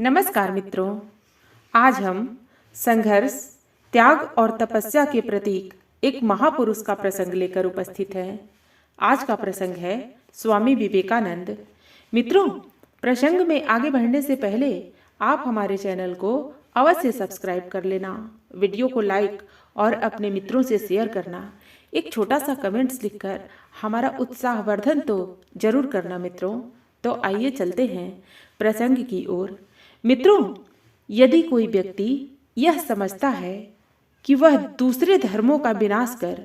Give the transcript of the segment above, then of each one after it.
नमस्कार मित्रों, आज हम संघर्ष, त्याग और तपस्या के प्रतीक एक महापुरुष का प्रसंग लेकर उपस्थित हैं। आज का प्रसंग है स्वामी विवेकानंद। मित्रों, प्रसंग में आगे बढ़ने से पहले आप हमारे चैनल को अवश्य सब्सक्राइब कर लेना, वीडियो को लाइक और अपने मित्रों से शेयर करना, एक छोटा सा कमेंट्स लिखकर हमारा उत्साहवर्धन तो जरूर करना मित्रों। तो आइए चलते हैं प्रसंग की ओर। मित्रों, यदि कोई व्यक्ति यह समझता है कि वह दूसरे धर्मों का विनाश कर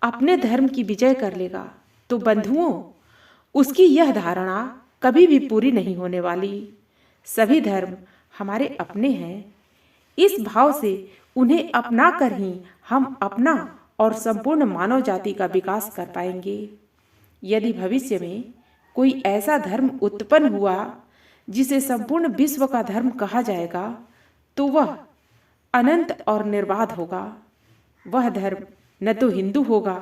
अपने धर्म की विजय कर लेगा, तो बंधुओं, उसकी यह धारणा कभी भी पूरी नहीं होने वाली। सभी धर्म हमारे अपने हैं। इस भाव से उन्हें अपना कर ही हम अपना और संपूर्ण मानव जाति का विकास कर पाएंगे। यदि भविष्य में कोई ऐसा धर्म उत्पन्न हुआ जिसे संपूर्ण विश्व का धर्म कहा जाएगा, तो वह अनंत और निर्बाध होगा। वह धर्म न तो हिंदू होगा,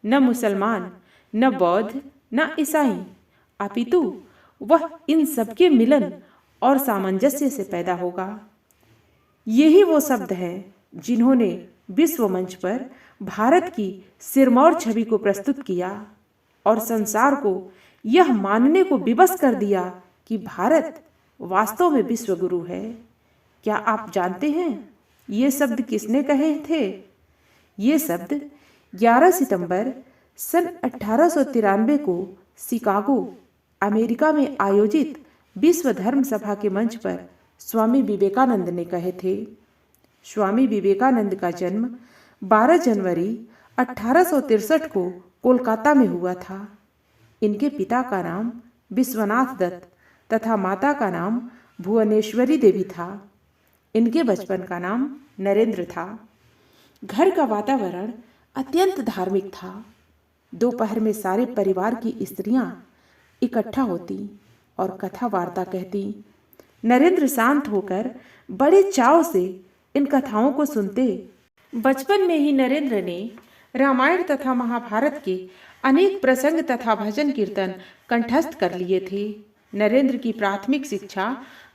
न मुसलमान, न बौद्ध, न ईसाई, अपितु वह इन सबके मिलन और सामंजस्य से पैदा होगा। यही वो शब्द हैं जिन्होंने विश्व मंच पर भारत की सिरमौर छवि को प्रस्तुत किया और संसार को यह मानने को विवश कर दिया कि भारत वास्तव में विश्व गुरु है। क्या आप जानते हैं ये शब्द किसने कहे थे? ये शब्द 11 सितंबर सन 1893 को शिकागो, अमेरिका में आयोजित विश्व धर्म सभा के मंच पर स्वामी विवेकानंद ने कहे थे। स्वामी विवेकानंद का जन्म 12 जनवरी 1863 को कोलकाता में हुआ था। इनके पिता का नाम विश्वनाथ दत्त तथा माता का नाम भुवनेश्वरी देवी था। इनके बचपन का नाम नरेंद्र था। घर का वातावरण अत्यंत धार्मिक था। दोपहर में सारे परिवार की स्त्रियां इकट्ठा होती और कथा वार्ता कहती। नरेंद्र शांत होकर बड़े चाव से इन कथाओं को सुनते। बचपन में ही नरेंद्र ने रामायण तथा महाभारत के अनेक प्रसंग तथा भजन कीर्तन कंठस्थ कर लिए थे। नरेंद्र की प्राथमिक शिक्षा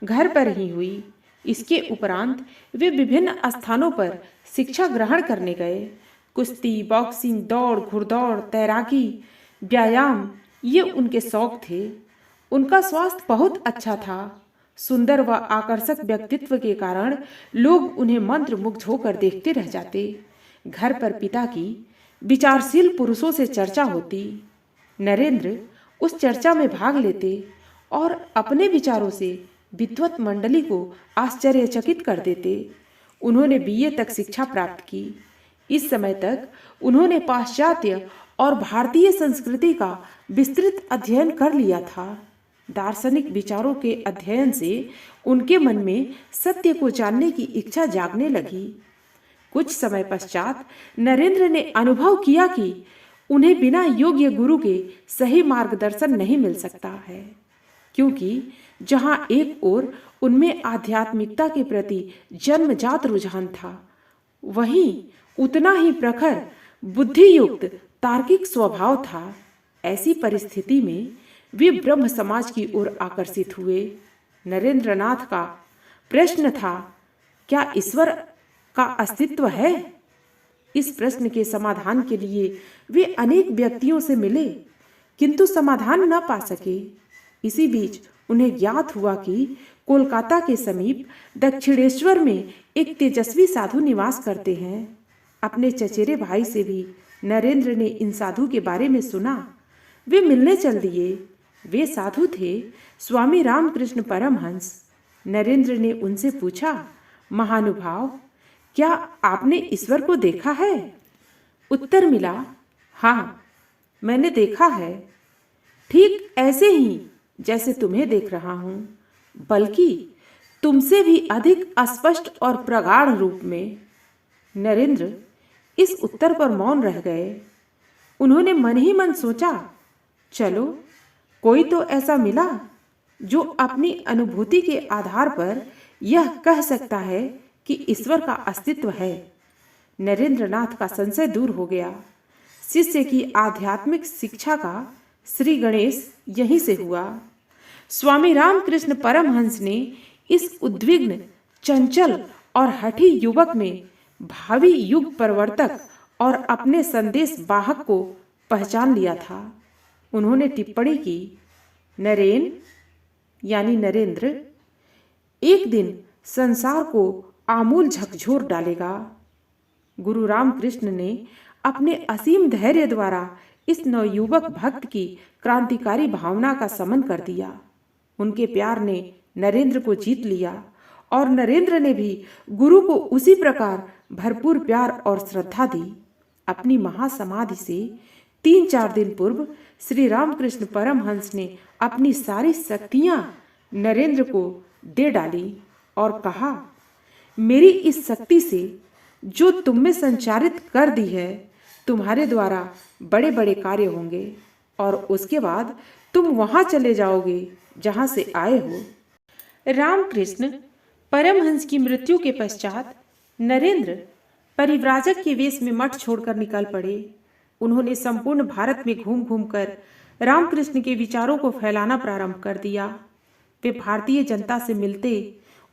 घर पर ही हुई। इसके उपरांत वे विभिन्न स्थानों पर शिक्षा ग्रहण करने गए। कुश्ती, बॉक्सिंग, दौड़, घुड़दौड़, तैराकी, व्यायाम ये उनके शौक थे। उनका स्वास्थ्य बहुत अच्छा था। सुंदर व आकर्षक व्यक्तित्व के कारण लोग उन्हें मंत्रमुग्ध होकर देखते रह जाते। घर पर पिता की विचारशील पुरुषों से चर्चा होती। नरेंद्र उस चर्चा में भाग लेते और अपने विचारों से विद्वत मंडली को आश्चर्यचकित कर देते। उन्होंने बीए तक शिक्षा प्राप्त की। इस समय तक उन्होंने पाश्चात्य और भारतीय संस्कृति का विस्तृत अध्ययन कर लिया था। दार्शनिक विचारों के अध्ययन से उनके मन में सत्य को जानने की इच्छा जागने लगी। कुछ समय पश्चात नरेंद्र ने अनुभव किया कि उन्हें बिना योग्य गुरु के सही मार्गदर्शन नहीं मिल सकता है, क्योंकि जहां एक ओर उनमें आध्यात्मिकता के प्रति जन्मजात रुझान था, वहीं उतना ही प्रखर बुद्धियुक्त तार्किक स्वभाव था। ऐसी परिस्थिति में वे ब्रह्म समाज की ओर आकर्षित हुए। नरेंद्रनाथ का प्रश्न था, क्या ईश्वर का अस्तित्व है? इस प्रश्न के समाधान के लिए वे अनेक व्यक्तियों से मिले, किंतु समाधान न पा सके। इसी बीच उन्हें ज्ञात हुआ कि कोलकाता के समीप दक्षिणेश्वर में एक तेजस्वी साधु निवास करते हैं। अपने चचेरे भाई से भी नरेंद्र ने इन साधु के बारे में सुना। वे मिलने चल दिए। वे साधु थे स्वामी रामकृष्ण परमहंस। नरेंद्र ने उनसे पूछा, महानुभाव, क्या आपने ईश्वर को देखा है? उत्तर मिला, हाँ, मैंने देखा है, ठीक ऐसे ही जैसे तुम्हें देख रहा हूं, बल्कि तुमसे भी अधिक स्पष्ट और प्रगाढ़ रूप में। नरेंद्र इस उत्तर पर मौन रह गए। उन्होंने मन ही मन सोचा, चलो कोई तो ऐसा मिला जो अपनी अनुभूति के आधार पर यह कह सकता है कि ईश्वर का अस्तित्व है। नरेंद्रनाथ का संशय दूर हो गया। शिष्य की आध्यात्मिक शिक्षा का श्री गणेश यहीं से हुआ। स्वामी रामकृष्ण परमहंस ने इस उद्विग्न, चंचल और हठी युवक में भावी युग प्रवर्तक और अपने संदेश वाहक को पहचान लिया था। उन्होंने टिप्पणी की, नरेन यानी नरेंद्र एक दिन संसार को आमूल झकझोर डालेगा। गुरु रामकृष्ण ने अपने असीम धैर्य द्वारा इस नवयुवक भक्त की क्रांतिकारी भावना का समन कर दिया। उनके प्यार ने नरेंद्र को जीत लिया और नरेंद्र ने भी गुरु को उसी प्रकार भरपूर प्यार और श्रद्धा दी। अपनी महासमाधि से 3-4 दिन पूर्व श्री रामकृष्ण परमहंस ने अपनी सारी शक्तियां नरेंद्र को दे डाली और कहा, मेरी इस शक्ति से जो तुम में संचारित कर दी है, तुम्हारे द्वारा बड़े बड़े कार्य होंगे और उसके बाद तुम वहां चले जाओगे जहां से आए हो। रामकृष्ण परमहंस की मृत्यु के पश्चात नरेंद्र परिव्राजक के वेश में मठ छोड़कर निकल पड़े। उन्होंने संपूर्ण भारत में घूम घूम कर रामकृष्ण के विचारों को फैलाना प्रारंभ कर दिया। वे भारतीय जनता से मिलते,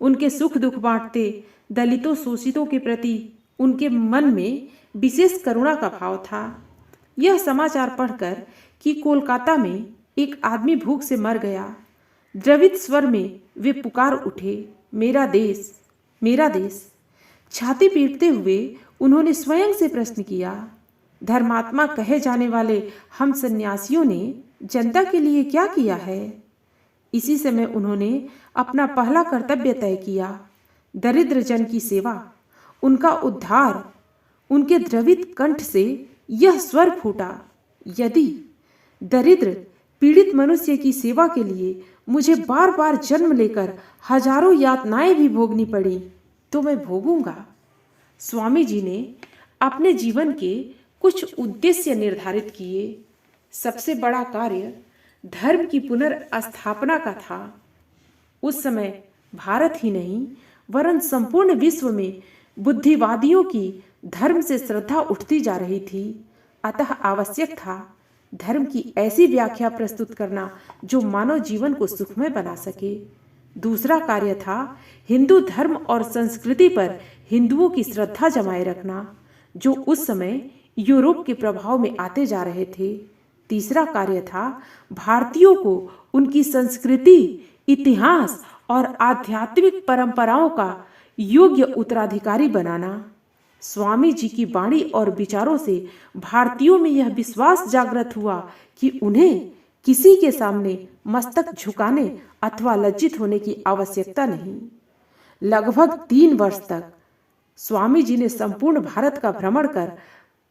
उनके सुख दुख बांटते, दलितों शोषितों के प्रति उनके मन में विशेष करुणा का भाव था। यह समाचार पढ़कर कि कोलकाता में एक आदमी भूख से मर गया, द्रवित स्वर में वे पुकार उठे, मेरा देश, मेरा देश। छाती पीटते हुए उन्होंने स्वयं से प्रश्न किया, धर्मात्मा कहे जाने वाले हम सन्यासियों ने जनता के लिए क्या किया है? इसी समय उन्होंने अपना पहला कर्तव्य तय किया, दरिद्र जन की सेवा, उनका उद्धार। उनके द्रवित कंठ से यह स्वर फूटा, यदि दरिद्र पीड़ित मनुष्य की सेवा के लिए मुझे बार बार जन्म लेकर हजारों यातनाएं भी भोगनी पड़ी तो मैं भोगूंगा। स्वामी जी ने अपने जीवन के कुछ उद्देश्य निर्धारित किए। सबसे बड़ा कार्य धर्म की पुनर्स्थापना का था। उस समय भारत ही नहीं वरन संपूर्ण विश्व में बुद्धिवादियों की धर्म से श्रद्धा उठती जा रही थी। अतः आवश्यक था धर्म की ऐसी व्याख्या प्रस्तुत करना जो मानव जीवन को सुखमय बना सके। दूसरा कार्य था हिंदू धर्म और संस्कृति पर हिंदुओं की श्रद्धा जमाए रखना, जो उस समय यूरोप के प्रभाव में आते जा रहे थे। तीसरा कार्य था भारतीयों को उनकी संस्कृति, इतिहास और आध्यात्मिक परंपराओं का योग्य उत्तराधिकारी बनाना। स्वामी जी की वाणी और विचारों से भारतीयों में यह विश्वास जागृत हुआ कि उन्हें किसी के सामने मस्तक झुकाने अथवा लज्जित होने की आवश्यकता नहीं। लगभग 3 वर्ष तक स्वामी जी ने संपूर्ण भारत का भ्रमण कर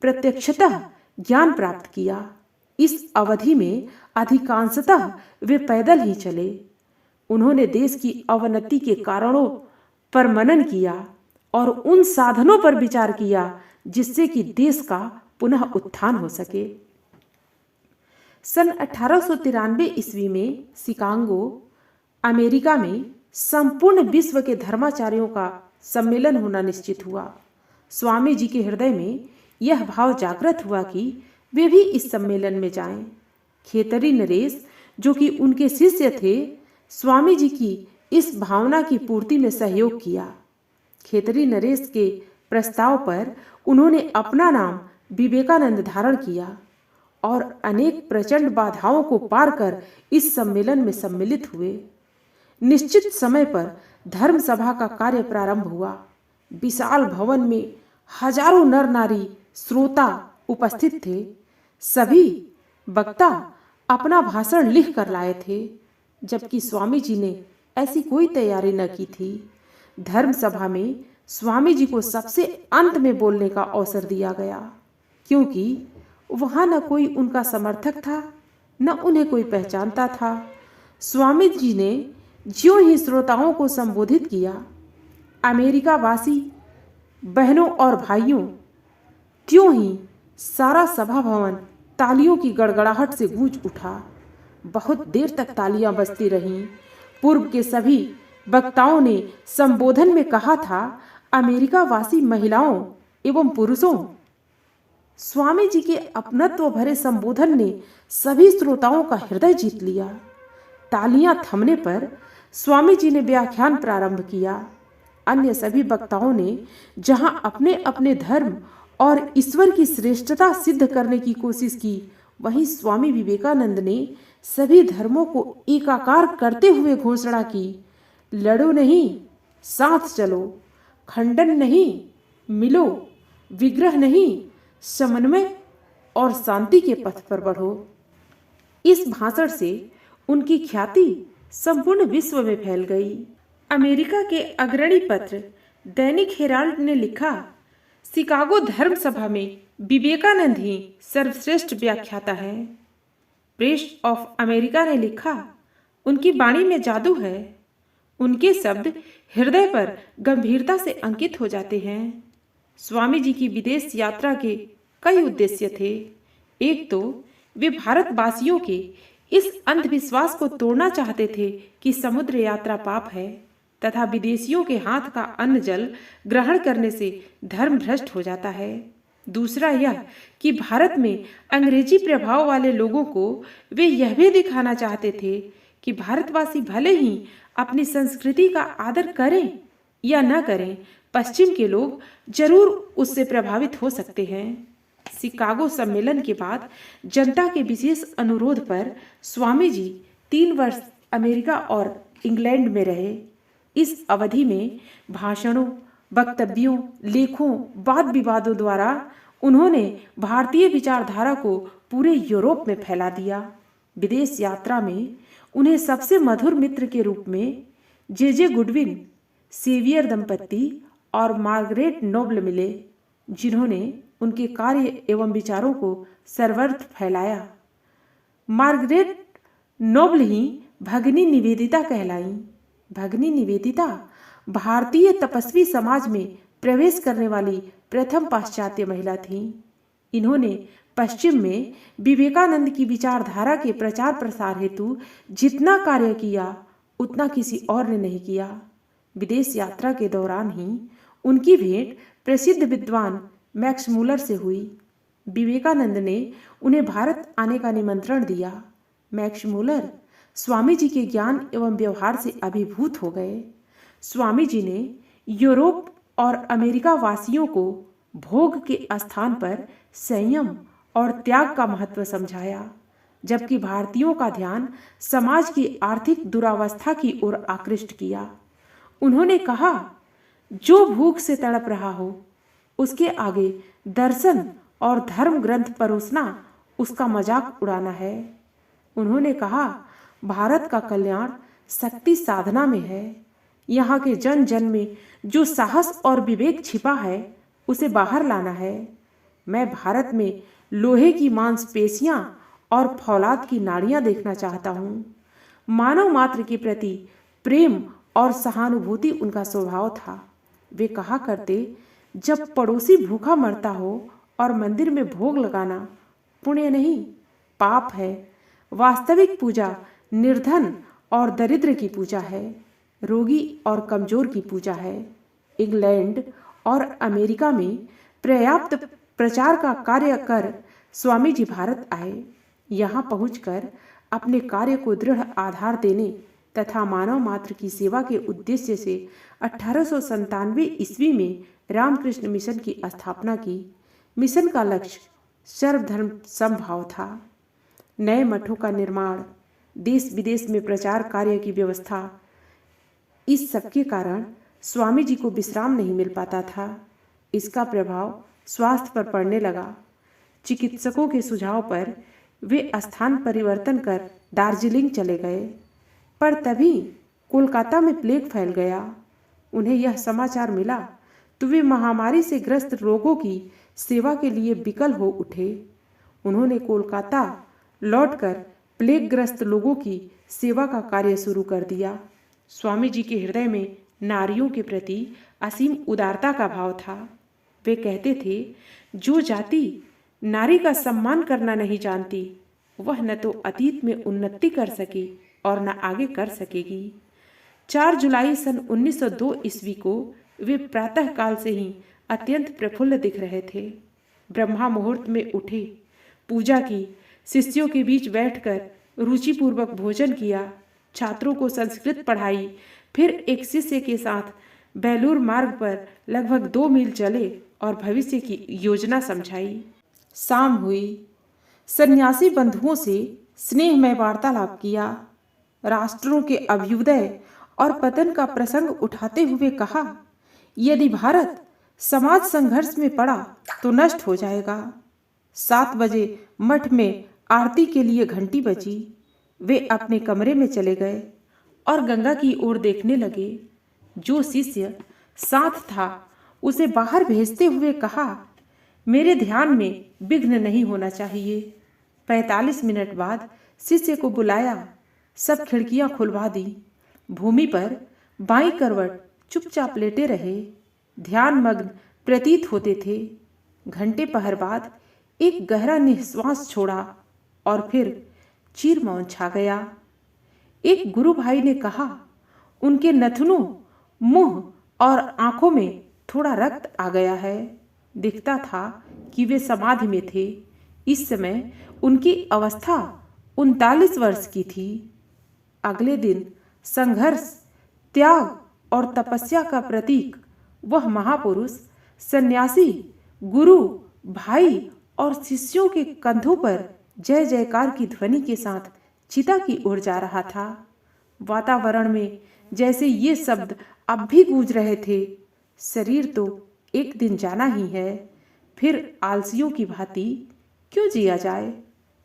प्रत्यक्षतः ज्ञान प्राप्त किया। इस अवधि में अधिकांशतः वे पैदल ही चले। उन्होंने देश की अवनति के कारणों पर मनन किया और उन साधनों पर विचार किया जिससे कि देश का पुनः उत्थान हो सके। सन 1893 ईस्वी में शिकागो, अमेरिका में संपूर्ण विश्व के धर्माचार्यों का सम्मेलन होना निश्चित हुआ। स्वामी जी के हृदय में यह भाव जागृत हुआ कि वे भी इस सम्मेलन में जाएं। खेतरी नरेश, जो कि उनके शिष्य थे, स्वामी जी की इस भावना की पूर्ति में सहयोग किया। खेतरी नरेश के प्रस्ताव पर उन्होंने अपना नाम विवेकानंद धारण किया और अनेक प्रचंड बाधाओं को पार कर इस सम्मेलन में सम्मिलित हुए। निश्चित समय पर धर्म सभा का कार्य प्रारंभ हुआ। विशाल भवन में हजारों नर नारी श्रोता उपस्थित थे। सभी वक्ता अपना भाषण लिख कर लाए थे, जबकि स्वामी जी ने ऐसी कोई तैयारी न की थी। धर्म सभा में स्वामी जी को सबसे अंत में बोलने का अवसर दिया गया, क्योंकि वहां न कोई उनका समर्थक था, न उन्हें कोई पहचानता था। स्वामी जी ने ज्यों ही श्रोताओं को संबोधित किया, अमेरिका वासी बहनों और भाइयों, त्यों ही सारा सभा भवन तालियों की गड़गड़ाहट से गूंज उठा। बहुत देर तक तालियां बजती रहीं। पूर्व के सभी वक्ताओं ने संबोधन में कहा था, अमेरिका वासी महिलाओं एवं पुरुषों। स्वामी जी के अपनत्व भरे संबोधन ने सभी श्रोताओं का हृदय जीत लिया। तालियां थमने पर स्वामी जी ने व्याख्यान प्रारंभ किया। अन्य सभी वक्ताओं ने जहां अपने अपने धर्म और ईश्वर की श्रेष्ठता सिद्ध करने की कोशिश की, वहीं स्वामी विवेकानंद ने सभी धर्मों को एकाकार करते हुए घोषणा की, लड़ो नहीं, साथ चलो, खंडन नहीं, मिलो, विग्रह नहीं, समन्वय और शांति के पथ पर बढ़ो। इस भाषण से उनकी ख्याति संपूर्ण विश्व में फैल गई। अमेरिका के अग्रणी पत्र दैनिक हेराल्ड ने लिखा, शिकागो धर्म सभा में विवेकानंद ही सर्वश्रेष्ठ व्याख्याता हैं। प्रेस ऑफ अमेरिका ने लिखा, उनकी वाणी में जादू है, उनके शब्द हृदय पर गंभीरता से अंकित हो जाते हैं। स्वामी जी की विदेश यात्रा के कई उद्देश्य थे। एक तो वे भारतवासियों के इस अंधविश्वास को तोड़ना चाहते थे कि समुद्र यात्रा पाप है तथा विदेशियों के हाथ का अन्न जल ग्रहण करने से धर्म भ्रष्ट हो जाता है। दूसरा यह कि भारत में अंग्रेजी प्रभाव वाले लोगों को वे यह भी दिखाना चाहते थे कि भारतवासी भले ही अपनी संस्कृति का आदर करें या न करें, पश्चिम के लोग जरूर उससे प्रभावित हो सकते हैं। शिकागो सम्मेलन के बाद जनता के विशेष अनुरोध पर स्वामी जी 3 वर्ष अमेरिका और इंग्लैंड में रहे। इस अवधि में भाषणों, वक्तव्यों, लेखों, वाद विवादों द्वारा उन्होंने भारतीय विचारधारा को पूरे यूरोप में फैला दिया। विदेश यात्रा में उन्हें सबसे मधुर मित्र के रूप में जे गुडविन, सेवियर दंपत्ति और मार्गरेट नोबल मिले, जिन्होंने उनके कार्य एवं विचारों को सर्वत्र फैलाया। मार्गरेट नोबल ही भगिनी निवेदिता कहलाईं। भगिनी निवेदिता भारतीय तपस्वी समाज में प्रवेश करने वाली प्रथम पाश्चात्य महिला थीं। इन्होंने पश्चिम में विवेकानंद की विचारधारा के प्रचार प्रसार हेतु जितना कार्य किया उतना किसी और ने नहीं किया। विदेश यात्रा के दौरान ही उनकी भेंट प्रसिद्ध विद्वान मैक्स मूलर से हुई। विवेकानंद ने उन्हें भारत आने का निमंत्रण दिया। मैक्स मूलर स्वामी जी के ज्ञान एवं व्यवहार से अभिभूत हो गए। स्वामी जी ने यूरोप और अमेरिका वासियों को भोग के स्थान पर संयम और त्याग का महत्व समझाया, जबकि भारतीयों का ध्यान समाज की आर्थिक दुरावस्था की ओर आकृष्ट किया। उन्होंने कहा, जो भूख से तड़प रहा हो उसके आगे दर्शन और धर्म ग्रंथ परोसना उसका मजाक उड़ाना है। उन्होंने कहा, भारत का कल्याण शक्ति साधना में है। यहाँ के जन जन में जो साहस और विवेक छिपा है उसे बाहर लाना है। मैं भारत में लोहे की मांसपेशियां और फौलाद की नाड़ियां देखना चाहता हूँ। मानव मात्र के प्रति प्रेम और सहानुभूति उनका स्वभाव था। वे कहा करते, जब पड़ोसी भूखा मरता हो और मंदिर में भोग लगाना पुण्य नहीं पाप है। वास्तविक पूजा निर्धन और दरिद्र की पूजा है, रोगी और कमजोर की पूजा है। इंग्लैंड और अमेरिका में पर्याप्त प्रचार का कार्य कर स्वामी जी भारत आए। यहाँ पहुंचकर अपने कार्य को दृढ़ आधार देने तथा मानव मात्र की सेवा के उद्देश्य से 1897 ईस्वी में रामकृष्ण मिशन की स्थापना की। मिशन का लक्ष्य सर्वधर्म समभाव था। नए मठों का निर्माण, देश विदेश में प्रचार कार्य की व्यवस्था, इस सब के कारण स्वामी जी को विश्राम नहीं मिल पाता था। इसका प्रभाव स्वास्थ्य पर पड़ने लगा। चिकित्सकों के सुझाव पर वे स्थान परिवर्तन कर दार्जिलिंग चले गए, पर तभी कोलकाता में प्लेग फैल गया। उन्हें यह समाचार मिला तो वे महामारी से ग्रस्त रोगों की सेवा के लिए विकल हो उठे। उन्होंने कोलकाता लौटकर प्लेग ग्रस्त लोगों की सेवा का कार्य शुरू कर दिया। स्वामी जी के हृदय में नारियों के प्रति असीम उदारता का भाव था। वे कहते थे, जो जाति नारी का सम्मान करना नहीं जानती वह न तो अतीत में उन्नति कर सकी और न आगे कर सकेगी। 4 जुलाई सन 1902 ईस्वी को वे प्रातः काल से ही अत्यंत प्रफुल्ल दिख रहे थे। ब्रह्मा मुहूर्त में उठे, पूजा की, शिष्यों के बीच बैठकर रुचिपूर्वक भोजन किया, छात्रों को संस्कृत पढ़ाई। फिर एक शिष्य के साथ बेलूर मार्ग पर लगभग 2 मील चले और भविष्य की योजना समझाई। शाम हुई। सन्यासी बंधुओं से स्नेहमय वार्तालाप किया। राष्ट्रों के अभ्युदय और पतन का प्रसंग उठाते हुए कहा, यदि भारत समाज संघर्ष में पड़ा तो नष्ट हो जाएगा। 7 बजे मठ में आरती के लिए घंटी बजी। वे अपने कमरे में चले गए और गंगा की ओर देखने लगे। जो शिष्य साथ था उसे बाहर भेजते हुए कहा, मेरे ध्यान में विघ्न नहीं होना चाहिए। 45 मिनट बाद शिष्य को बुलाया। सब खिड़कियां खुलवा दी। भूमि पर बाईं करवट चुपचाप लेटे रहे। ध्यान मग्न प्रतीत होते थे। घंटे पहर बाद एक गहरा निश्वास छोड़ा और फिर चीर मौन छा गया। एक गुरु भाई ने कहा, उनके नथनों, मुंह और आंखों में थोड़ा रक्त आ गया है। दिखता था कि वे समाधि में थे। इस समय उनकी अवस्था 39 वर्ष की थी। अगले दिन संघर्ष, त्याग और तपस्या का प्रतीक वह महापुरुष सन्यासी, गुरु, भाई और शिष्यों के कंधों पर जय जयकार की ध्वनि के साथ चिता की ओर जा रहा था। वातावरण में जैसे ये शब्द अब भी गूंज रहे थे, शरीर तो एक दिन जाना ही है, फिर आलसियों की भांति क्यों जिया जाए।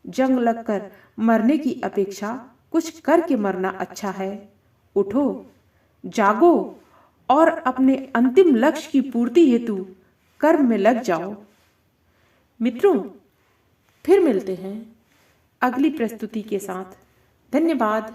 जंग लगकर मरने की अपेक्षा कुछ करके मरना अच्छा है। उठो, जागो और अपने अंतिम लक्ष्य की पूर्ति हेतु कर्म में लग जाओ। मित्रों, फिर मिलते हैं अगली प्रस्तुति के साथ। धन्यवाद।